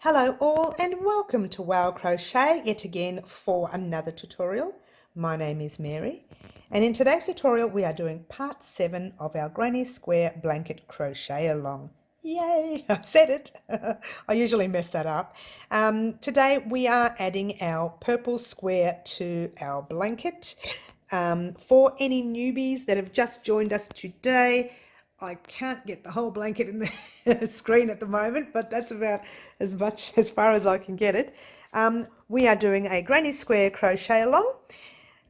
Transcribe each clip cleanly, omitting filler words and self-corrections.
Hello all and welcome to Wow Crochet yet again for another tutorial. My name is Mary and in today's tutorial we are doing part 7 of our Granny Square Blanket Crochet Along. Yay! I said it! I usually mess that up. Today we are adding our purple square to our blanket. For any newbies that have just joined us today, I can't get the whole blanket in the screen at the moment, but that's about as far as I can get it. We are doing a Granny Square Crochet Along,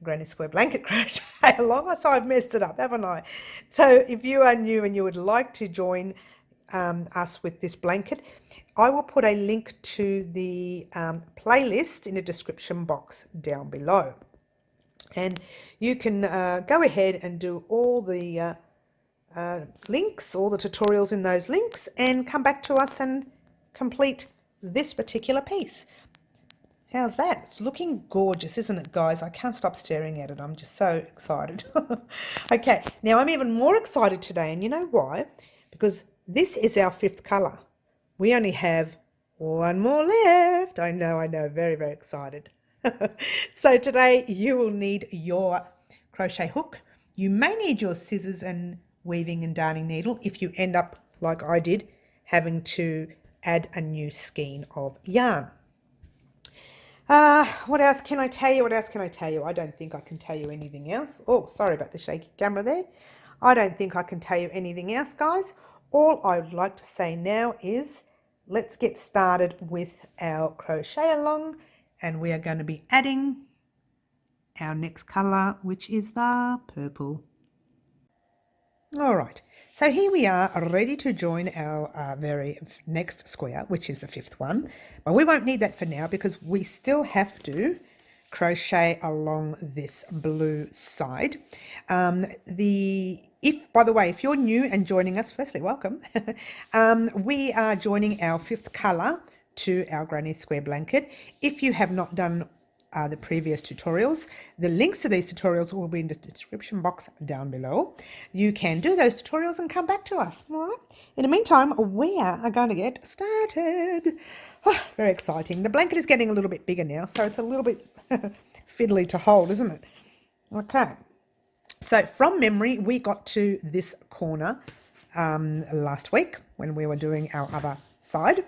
Granny Square Blanket Crochet Along. So I've messed it up, haven't I? So if you are new and you would like to join us with this blanket, I will put a link to the playlist in the description box down below. And you can go ahead and do all the links, all the tutorials in those links, and come back to us and complete this particular piece. How's that? It's looking gorgeous, isn't it, guys? I can't stop staring at it. I'm just so excited. Okay, now I'm even more excited today, and you know why? Because this is our 5th colour. We only have one more left. I know, very, very excited. So today you will need your crochet hook. You may need your scissors and weaving and darning needle if you end up, like I did, having to add a new skein of yarn. What else can I tell you? I don't think I can tell you anything else. Oh, sorry about the shaky camera there. I don't think I can tell you anything else, guys. All I would like to say now is let's get started with our crochet along, and we are going to be adding our next colour, which is the purple. All right, so here we are ready to join our very next square, which is the 5th one, but we won't need that for now because we still have to crochet along this blue side. By the way, if you're new and joining us, firstly, welcome. We are joining our 5th colour to our Granny Square blanket. If you have not done the previous tutorials, the links to these tutorials will be in the description box down below. You can do those tutorials and come back to us. All right. In the meantime, we are going to get started. Oh, very exciting. The blanket is getting a little bit bigger now, so it's a little bit fiddly to hold, isn't it? Okay. So from memory, we got to this corner last week when we were doing our other side.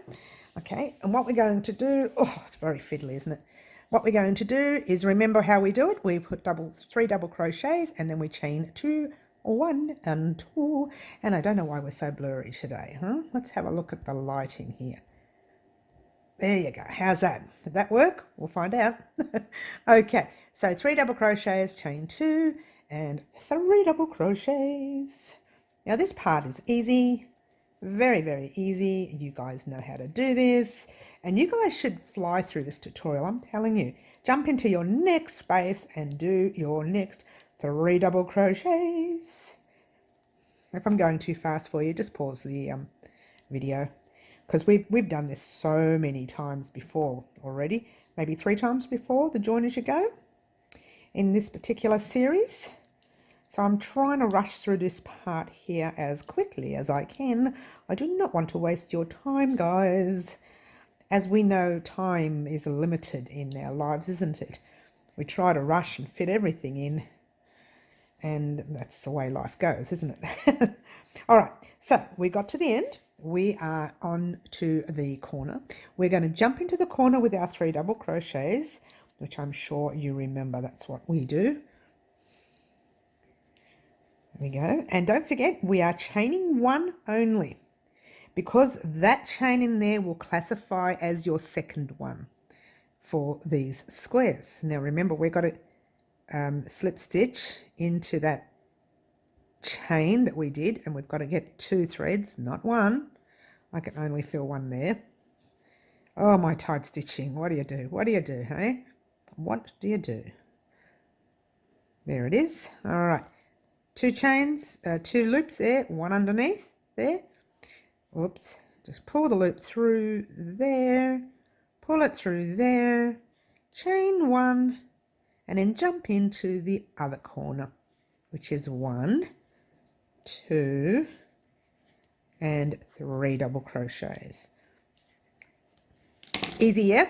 Okay, and what we're going to do, oh, it's very fiddly, isn't it? What we're going to do is remember how we do it. We put 3 double crochets and then we chain 2, 1 and 2. And I don't know why we're so blurry today, huh? Let's have a look at the lighting here. There you go. How's that? Did that work? We'll find out. Okay, so 3 double crochets, chain 2 and 3 double crochets. Now this part is easy. Very, very easy. You guys know how to do this. And you guys should fly through this tutorial, I'm telling you. Jump into your next space and do your next 3 double crochets. If I'm going too fast for you, just pause the video. Because we've done this so many times before already. Maybe 3 times before, the join as you go, in this particular series. So I'm trying to rush through this part here as quickly as I can. I do not want to waste your time, guys. As we know, time is limited in our lives, isn't it? We try to rush and fit everything in. And that's the way life goes, isn't it? All right, so we got to the end. We are on to the corner. We're going to jump into the corner with our 3 double crochets, which I'm sure you remember that's what we do. There we go. And don't forget, we are chaining 1 only, because that chain in there will classify as your 2nd one for these squares. Now remember, we've got to slip stitch into that chain that we did, and we've got to get 2 threads, not 1. I can only feel 1 there. Oh, my tight stitching. What do you do? What do you do, hey? What do you do? There it is. All right. 2 chains, 2 loops there, 1 underneath there. Oops, just pull the loop through there, pull it through there, chain 1, and then jump into the other corner, which is 1, 2, and 3 double crochets. Easy, yeah?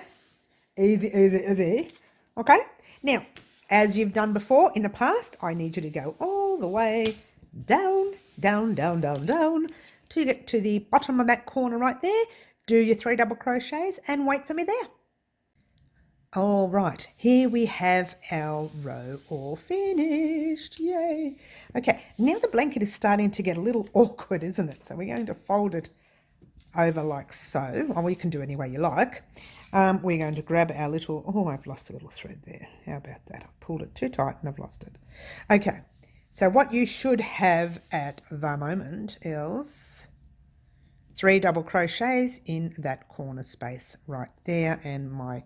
Easy, easy, easy. Okay, now, as you've done before in the past, I need you to go all the way down, down, down, down, down, to get to the bottom of that corner right there. Do your 3 double crochets and wait for me there. All right, here we have our row all finished. Yay. Okay, now the blanket is starting to get a little awkward, isn't it? So we're going to fold it over like so, or you can do any way you like. We're going to grab our little, oh, I've lost a little thread there. How about that? I've pulled it too tight and I've lost it. Okay, so what you should have at the moment is 3 double crochets in that corner space right there, and my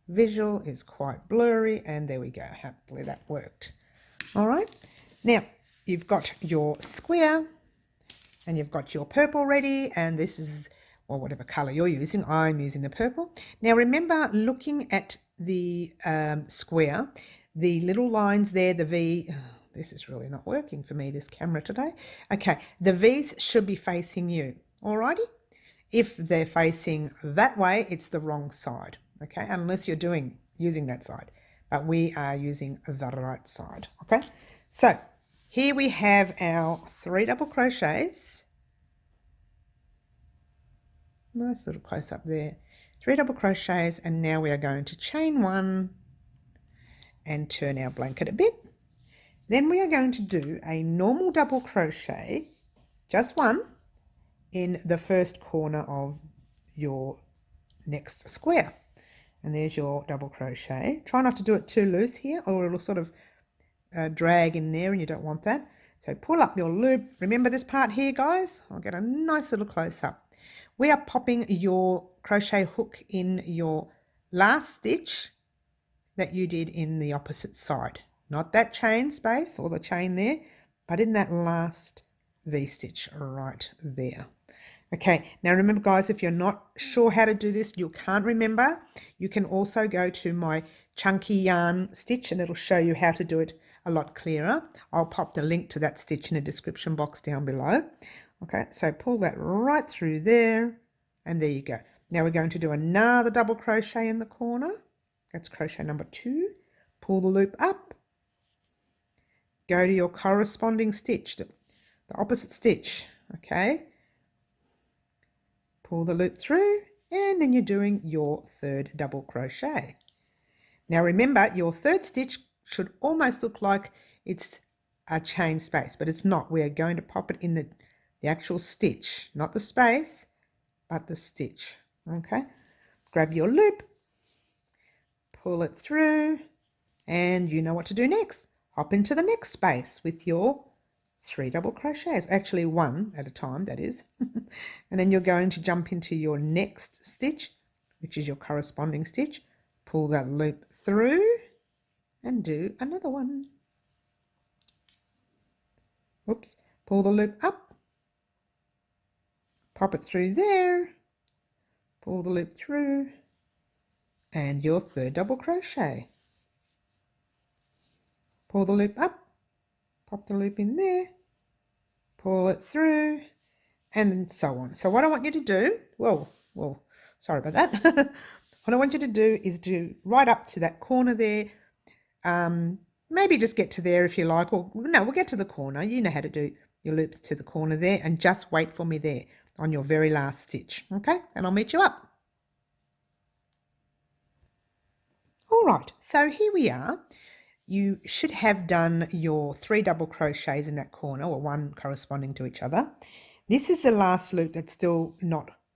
visual is quite blurry, and there we go. Hopefully that worked. All right, now you've got your square and you've got your purple ready, and this is, or whatever color you're using. I'm using the purple. Now remember, looking at the square, the little lines there, the V, this is really not working for me, this camera today. Okay, the V's should be facing you, alrighty? If they're facing that way, it's the wrong side, okay? Unless you're using that side, but we are using the right side, okay? So here we have our 3 double crochets. Nice little close up there. 3 double crochets, and now we are going to chain 1 and turn our blanket a bit. Then we are going to do a normal double crochet, just one, in the first corner of your next square. And there's your double crochet. Try not to do it too loose here, or it'll sort of drag in there, and you don't want that. So pull up your loop. Remember this part here, guys? I'll get a nice little close up. We are popping your crochet hook in your last stitch that you did in the opposite side. Not that chain space or the chain there, but in that last V-stitch right there. Okay, now remember guys, if you're not sure how to do this, you can't remember, you can also go to my chunky yarn stitch and it'll show you how to do it a lot clearer. I'll pop the link to that stitch in the description box down below. Okay, so pull that right through there, and there you go. Now we're going to do another double crochet in the corner. That's crochet number 2. Pull the loop up, go to your corresponding stitch, the opposite stitch, okay? Pull the loop through, and then you're doing your 3rd double crochet. Now remember, your 3rd stitch should almost look like it's a chain space, but it's not. We are going to pop it in the actual stitch, not the space, but the stitch. Okay, grab your loop, pull it through, and you know what to do next. Hop into the next space with your 3 double crochets, actually 1 at a time, that is. And then you're going to jump into your next stitch, which is your corresponding stitch. Pull that loop through and do another one. Oops, pull the loop up, pop it through there, pull the loop through, and your 3rd double crochet. Pull the loop up, pop the loop in there, pull it through, and so on. So what I want you to do, whoa, sorry about that. What I want you to do is do right up to that corner there. Maybe just get to there if you like, or no, we'll get to the corner. You know how to do your loops to the corner there, and just wait for me there on your very last stitch, okay? And I'll meet you up. All right, so here we are. You should have done your 3 double crochets in that corner, or 1 corresponding to each other. This is the last loop that's still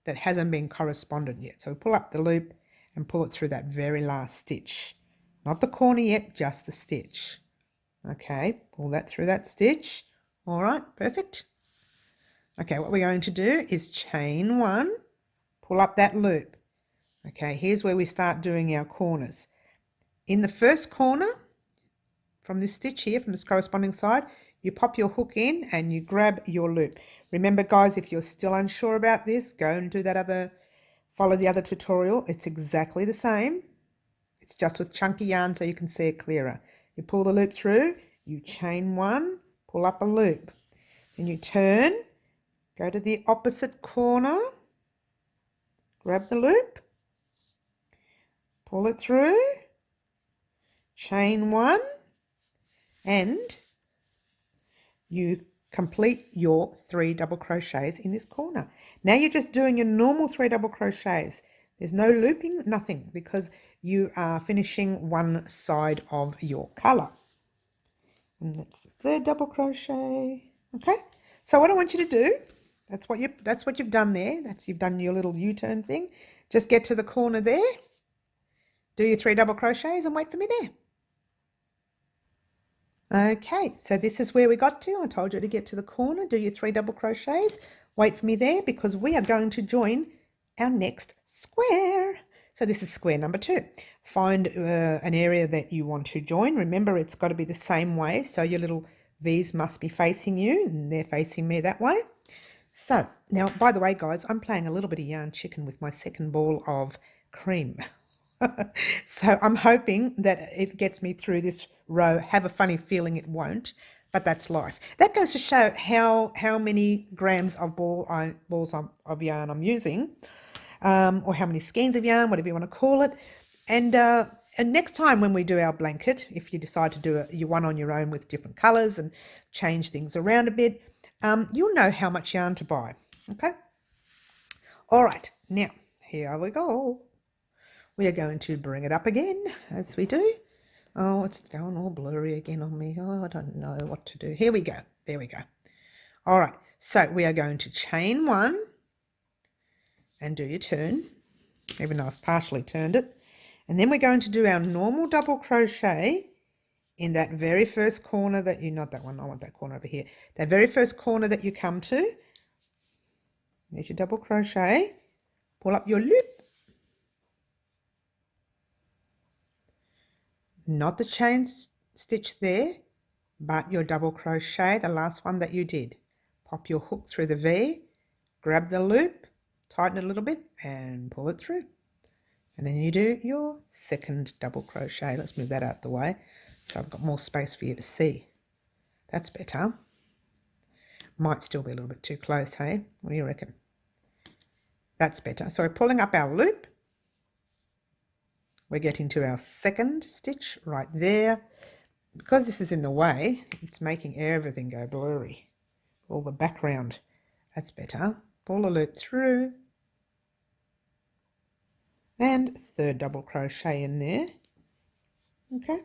that hasn't been corresponded yet. So pull up the loop and pull it through that very last stitch. Not the corner yet, just the stitch. Okay, pull that through that stitch. All right, perfect. Okay, what we're going to do is chain 1, pull up that loop. Okay, here's where we start doing our corners. In the first corner, from this stitch here, from this corresponding side, you pop your hook in and you grab your loop. Remember guys, if you're still unsure about this, go and do follow the other tutorial. It's exactly the same. It's just with chunky yarn so you can see it clearer. You pull the loop through, you chain 1, pull up a loop, and you turn, go to the opposite corner, grab the loop, pull it through, chain 1, and you complete your 3 double crochets in this corner. Now you're just doing your normal 3 double crochets. There's no looping, nothing, because you are finishing one side of your colour. And that's the 3rd double crochet. Okay, so what I want you to do, that's what you've done there. You've done your little U-turn thing. Just get to the corner there, do your 3 double crochets and wait for me there. Okay, so this is where we got to. I told you to get to the corner, do your 3 double crochets, wait for me there, because we are going to join our next square. So this is square number 2. Find an area that you want to join. Remember, it's got to be the same way, so your little V's must be facing you, and they're facing me that way. So now, by the way, guys, I'm playing a little bit of yarn chicken with my second ball of cream. So I'm hoping that it gets me through this row. Have a funny feeling it won't, but that's life. That goes to show how many grams of balls of yarn I'm using, or how many skeins of yarn, whatever you want to call it. And next time when we do our blanket, if you decide to do your one on your own with different colours and change things around a bit, you'll know how much yarn to buy. Okay. All right. Now here we go. We are going to bring it up again, as we do. Oh, it's going all blurry again on me. Oh, I don't know what to do. Here we go. There we go. All right. So we are going to chain 1 and do your turn, even though I've partially turned it. And then we're going to do our normal double crochet in that very first corner that you, not that one, I want that corner over here. That very first corner that you come to. There's your double crochet. Pull up your loop. Not the chain stitch there, but your double crochet, the last one that you did. Pop your hook through the V, grab the loop, tighten it a little bit and pull it through. And then you do your second double crochet. Let's move that out the way so I've got more space for you to see. That's better. Might still be a little bit too close, hey? What do you reckon? That's better. So we're pulling up our loop. We're getting to our second stitch right there. Because this is in the way, it's making everything go blurry. All the background. That's better. Pull the loop through. And 3rd double crochet in there. Okay.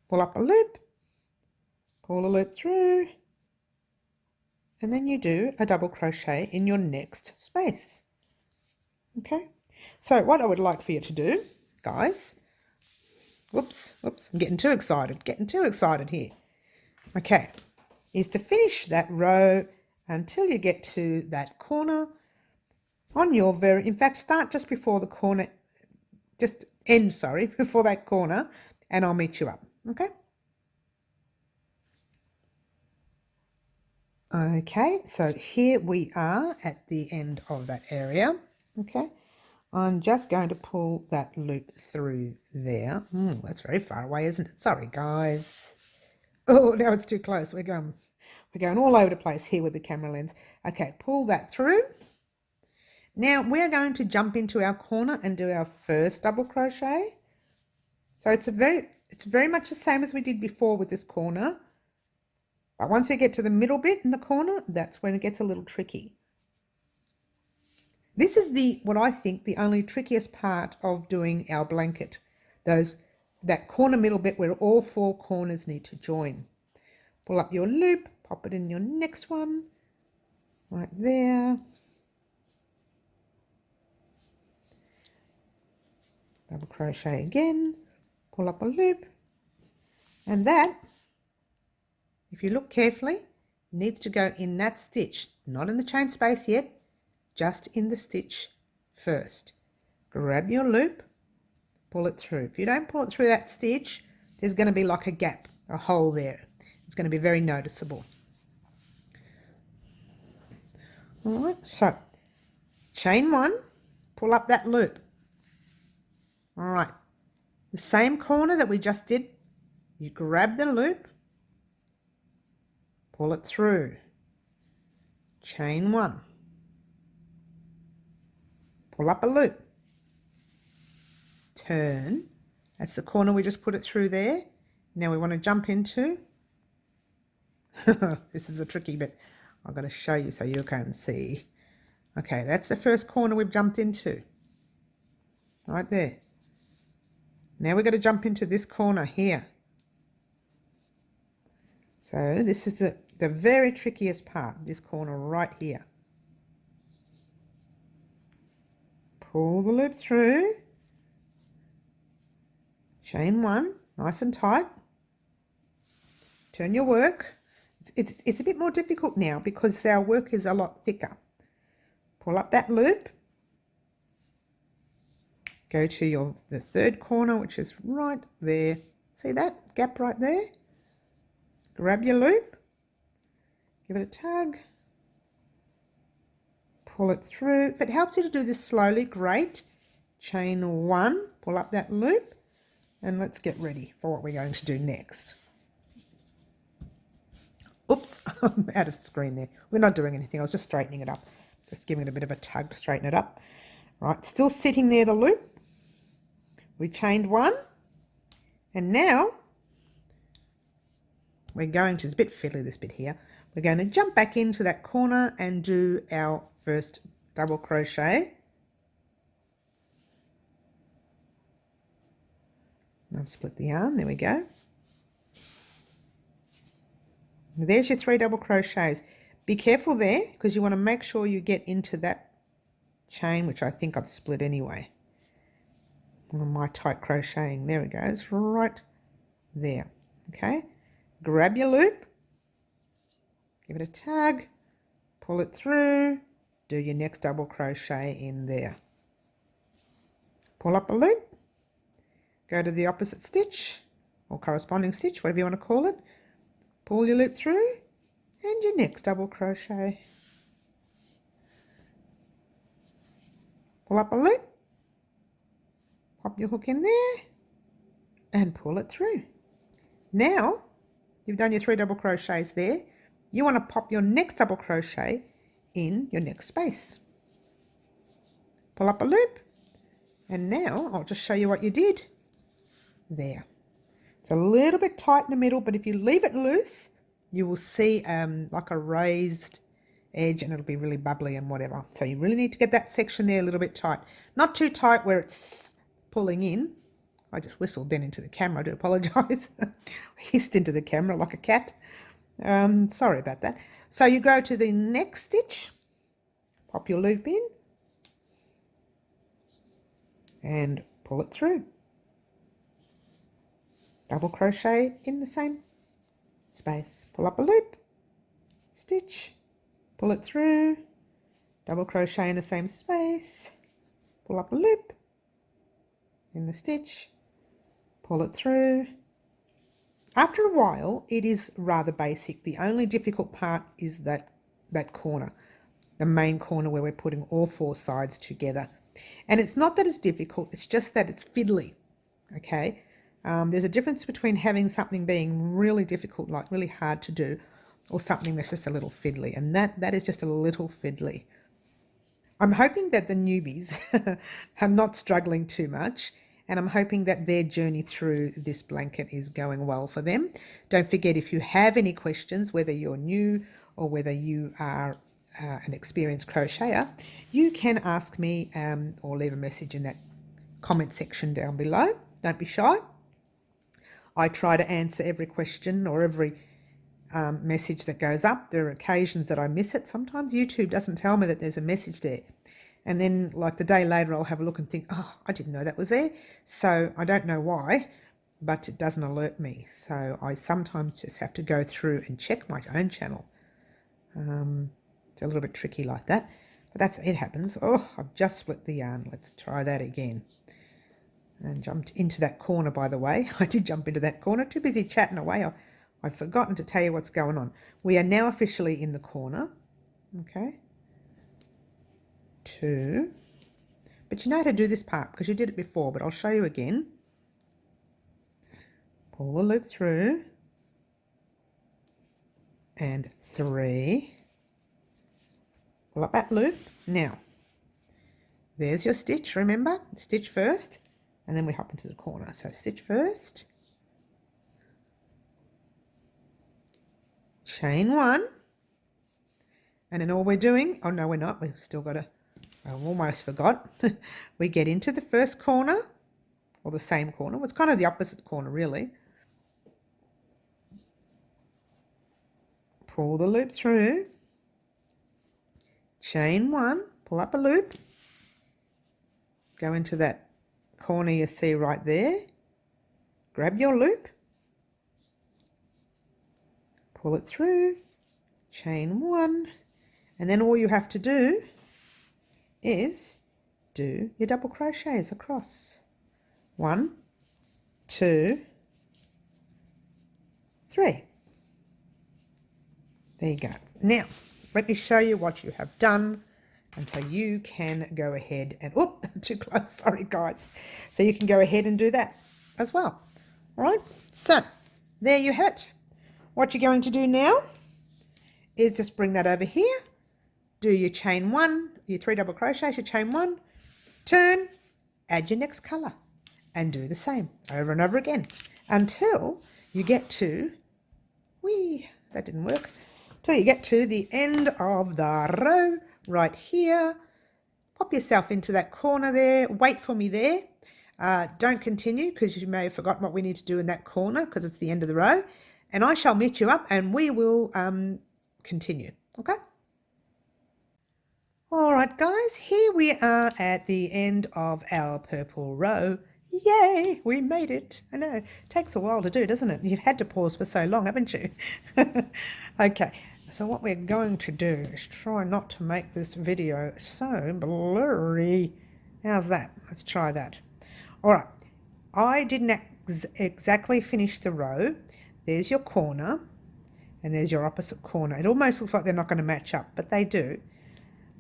Pull up a loop. Pull the loop through. And then you do a double crochet in your next space. Okay. So what I would like for you to do, guys, whoops, I'm getting too excited here. Okay, is to finish that row until you get to that corner on your in fact, start just before the corner, just end, sorry, before that corner, and I'll meet you up, okay? Okay, so here we are at the end of that area, okay? I'm just going to pull that loop through there. That's very far away, isn't it? Sorry, guys. Oh, now it's too close. We're going all over the place here with the camera lens. Okay, pull that through. Now we're going to jump into our corner and do our first double crochet. So it's very much the same as we did before with this corner. But once we get to the middle bit in the corner, that's when it gets a little tricky. This is what I think the only trickiest part of doing our blanket. That corner middle bit where all 4 corners need to join. Pull up your loop, pop it in your next one, right there. Double crochet again, pull up a loop, and that, if you look carefully, needs to go in that stitch, not in the chain space yet, just in the stitch first. Grab your loop, pull it through. If you don't pull it through that stitch, there's going to be like a gap, a hole there. It's going to be very noticeable. All right, so chain 1, pull up that loop. All right, the same corner that we just did, you grab the loop, pull it through, chain 1, pull up a loop, turn. That's the corner we just put it through there. Now we want to jump into, this is a tricky bit. I've got to show you so you can see. Okay, that's the first corner we've jumped into. Right there. Now we're going to jump into this corner here. So this is the very trickiest part, this corner right here. Pull the loop through. Chain one, nice and tight. Turn your work. It's a bit more difficult now because our work is a lot thicker. Pull up that loop. Go to the third corner, which is right there. See that gap right there? Grab your loop. Give it a tug. Pull it through. If it helps you to do this slowly, great. Chain one, pull up that loop, and let's get ready for what we're going to do next. Oops, I'm out of screen there. We're not doing anything. I was just straightening it up. Just giving it a bit of a tug to straighten it up. Right, still sitting there, the loop. We chained one. And now we're going to, it's a bit fiddly this bit here. We're going to jump back into that corner and do our first double crochet. I've split the yarn, there we go. There's your 3 double crochets. Be careful there because you want to make sure you get into that chain, which I think I've split anyway. On my tight crocheting, there it goes, right there. Okay, grab your loop, give it a tug, pull it through, do your next double crochet in there. Pull up a loop, go to the opposite stitch or corresponding stitch, whatever you want to call it. Pull your loop through and your next double crochet. Pull up a loop, pop your hook in there and pull it through. Now you've done your 3 double crochets there. You want to pop your next double crochet in your next space. Pull up a loop, and now I'll just show you what you did. There. It's a little bit tight in the middle, but if you leave it loose, you will see like a raised edge and it'll be really bubbly and whatever. So you really need to get that section there a little bit tight. Not too tight where it's pulling in. I just whistled then into the camera. I do apologise. Hissed into the camera like a cat. Sorry about that. So you go to the next stitch, pop your loop in and pull it through. Double crochet in the same space. Pull up a loop, stitch, pull it through, double crochet in the same space, pull up a loop in the stitch, pull it through. After a while, it is rather basic. The only difficult part is that corner, the main corner where we're putting all 4 sides together. And it's not that it's difficult, it's just that it's fiddly, okay? There's a difference between having something being really difficult, like really hard to do, or something that's just a little fiddly, and that is just a little fiddly. I'm hoping that the newbies are not struggling too much, and I'm hoping that their journey through this blanket is going well for them. Don't forget, if you have any questions, whether you're new or whether you are an experienced crocheter, you can ask me or leave a message in that comment section down below. Don't be shy. I try to answer every question or every message that goes up. There are occasions that I miss it. Sometimes YouTube doesn't tell me that there's a message there. And then like the day later, I'll have a look and think, oh, I didn't know that was there. So I don't know why, but it doesn't alert me. So I sometimes just have to go through and check my own channel. It's a little bit tricky like that, but it happens. Oh, I've just split the yarn. Let's try that again. And jumped into that corner, by the way. I did jump into that corner. Too busy chatting away. I've forgotten to tell you what's going on. We are now officially in the corner. Okay. 2. But you know how to do this part because you did it before, but I'll show you again. Pull the loop through. And 3. Pull up that loop. Now, there's your stitch, remember? Stitch first. and then we hop into the corner. So stitch first, chain 1, and then all we're doing, oh no we're not, we've still got to, I almost forgot, we get into the first corner, or the same corner, well, it's kind of the opposite corner really, pull the loop through, chain 1, pull up a loop, go into that corner you see right there, grab your loop, pull it through, chain 1, and then all you have to do is do your double crochets across. 1, 2, 3. There you go. Now, let me show you what you have done. And so you can go ahead and, oh, too close, sorry guys. So you can go ahead and do that as well. All right, so there you have it. What you're going to do now is just bring that over here, do your chain 1, your 3 double crochets, your chain 1, turn, add your next colour, and do the same over and over again until you get to, that didn't work, till you get to the end of the row right here. Pop yourself into that corner there, wait for me there. Don't continue because you may have forgotten what we need to do in that corner because it's the end of the row, and I shall meet you up and we will continue. Okay. All right guys, here we are at the end of our purple row. Yay, we made it. I know, it takes a while to do, doesn't it? You've had to pause for so long, haven't you? Okay, so what we're going to do is try not to make this video so blurry. How's that? Let's try that. All right, I didn't exactly finish the row. There's your corner and there's your opposite corner. It almost looks like they're not going to match up, but they do.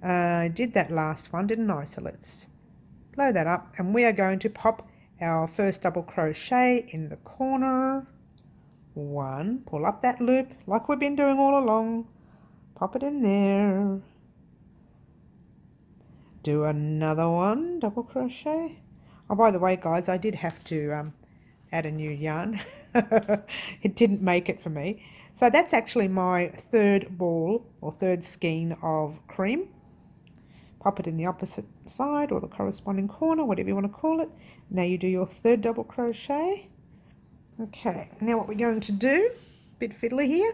I did that last one, didn't I? So let's blow that up, and we are going to pop our first double crochet in the corner. 1, pull up that loop like we've been doing all along, pop it in there, do another one, double crochet. Oh, by the way guys, I did have to add a new yarn. It didn't make it for me. So that's actually my third ball or third skein of cream. Pop it in the opposite side or the corresponding corner, whatever you want to call it. Now you do your third double crochet. Okay, now what we're going to do, bit fiddly here,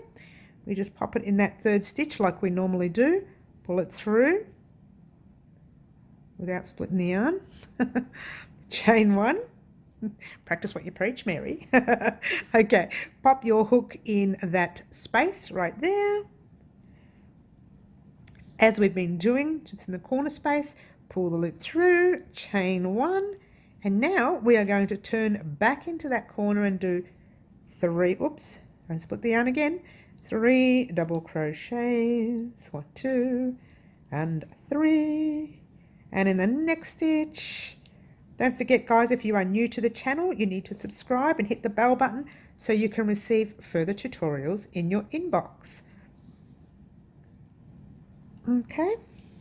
we just pop it in that third stitch like we normally do, pull it through without splitting the yarn, chain 1, practice what you preach, Mary. Okay, pop your hook in that space right there. As we've been doing, just in the corner space, pull the loop through, chain 1, and now we are going to turn back into that corner and do 3, oops, don't split the yarn again, 3 double crochets, 1, 2, and 3, and in the next stitch, don't forget guys, if you are new to the channel, you need to subscribe and hit the bell button so you can receive further tutorials in your inbox. Okay,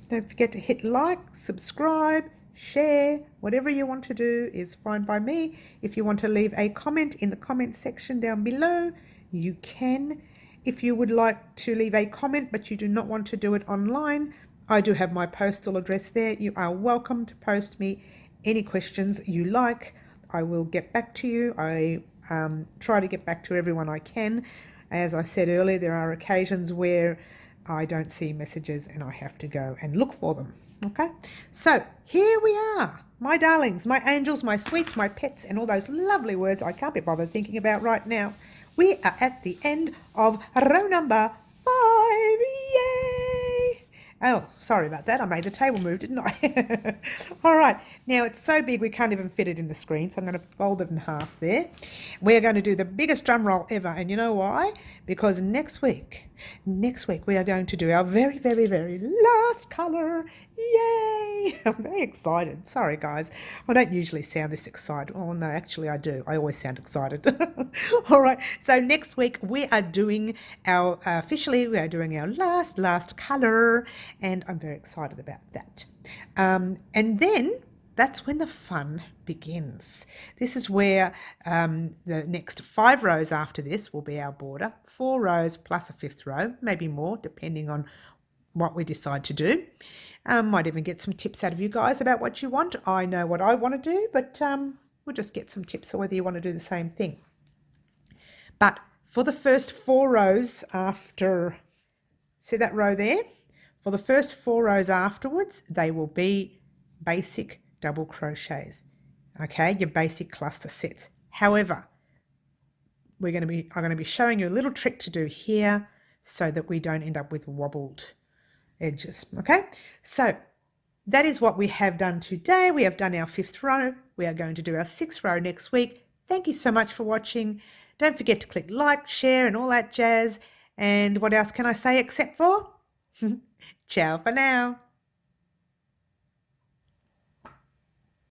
don't forget to hit like, subscribe, share, whatever you want to do is fine by me. If you want to leave a comment in the comment section down below, you can. If you would like to leave a comment but you do not want to do it online, I do have my postal address there. You are welcome to post me any questions you like. I will get back to you. I try to get back to everyone I can. As I said earlier, there are occasions where I don't see messages and I have to go and look for them. Okay, so here we are, my darlings, my angels, my sweets, my pets, and all those lovely words I can't be bothered thinking about right now. We are at the end of row number 5. Yay! Oh, sorry about that. I made the table move, didn't I? All right. Now, it's so big we can't even fit it in the screen, so I'm going to fold it in half there. We're going to do the biggest drum roll ever, and you know why? Because next week we are going to do our very, very, very last colour. Yay! I'm very excited. Sorry, guys. I don't usually sound this excited. Oh, no, actually I do. I always sound excited. All right. So next week we are doing our, officially we are doing our last colour, and I'm very excited about that. And then that's when the fun begins. This is where the next 5 rows after this will be our border, 4 rows plus a 5th row, maybe more depending on what we decide to do. Might even get some tips out of you guys about what you want. I know what I want to do, but we'll just get some tips on whether you want to do the same thing. But for the first 4 rows after, see that row there? For the first 4 rows afterwards, they will be basic double crochets, okay, your basic cluster sets. However, I'm going to be showing you a little trick to do here so that we don't end up with wobbled edges, okay? So that is what we have done today. We have done our 5th row. We are going to do our 6th row next week. Thank you so much for watching. Don't forget to click like, share, and all that jazz. And what else can I say except for ciao for now.